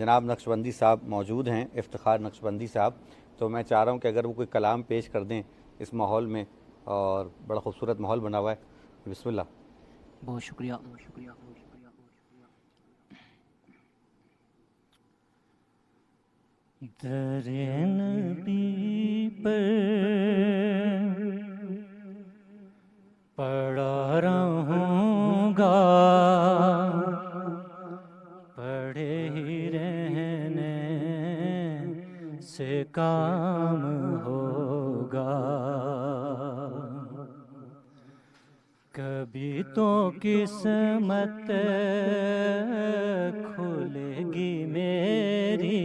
جناب نقشبندی صاحب موجود ہیں، افتخار نقشبندی صاحب، تو میں چاہ رہا ہوں کہ اگر وہ کوئی کلام پیش کر دیں اس ماحول میں، اور بڑا خوبصورت ماحول بنا ہوا ہے۔ بسم اللہ۔ بہت شکریہ۔ در نبی پر پڑا رہوں گا، پڑے ہی رہنے سے کام ہوگا، کبھی تو قسمت کھلے گی میری،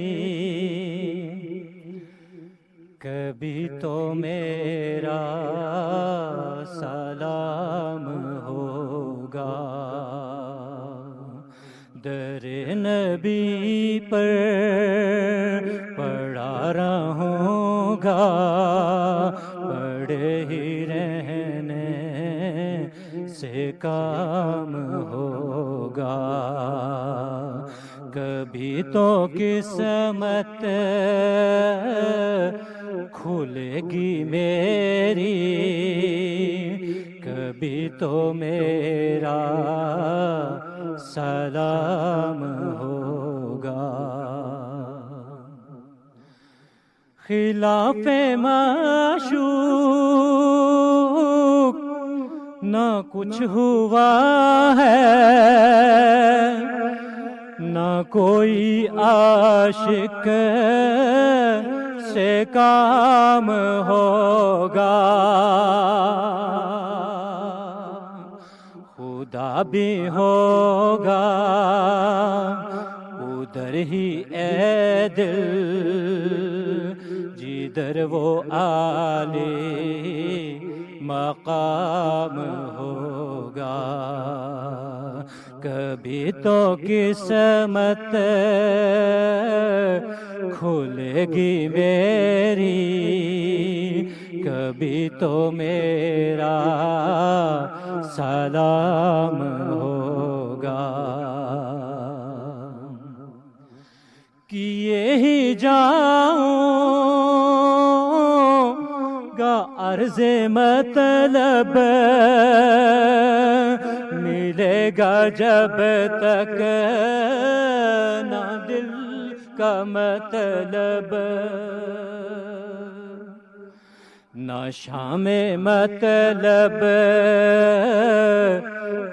کبھی تو میرا سلام ہوگا، در نبی پر پڑا رہوں گا، پڑے ہی رہنے سے کام ہوگا، کبھی تو قسمت کھلے گی میری، کبھی تو میرا سلام ہوگا، خلاف معشوق نہ کچھ ہوا ہے، نہ کوئی عاشق سے کام ہوگا، خدا بھی ہوگا ادھر ہی اے دل جدھر وہ عالی مقام ہوگا، کبھی تو قسمت کھلے گی میری، کبھی تو میرا سلام ہوگا، کیے ہی جاؤں گا عرض مطلب، ملے گا جب تک نہ دل کا مطلب، نہ شام مطلب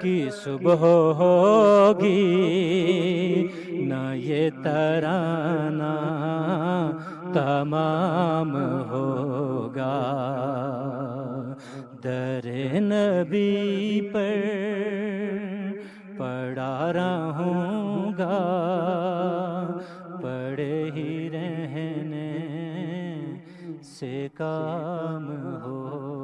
کی صبح ہوگی، نہ یہ ترانہ تمام ہوگا، در نبی پر پڑا رہوں گا، پڑے ہی رہنے سے کام ہو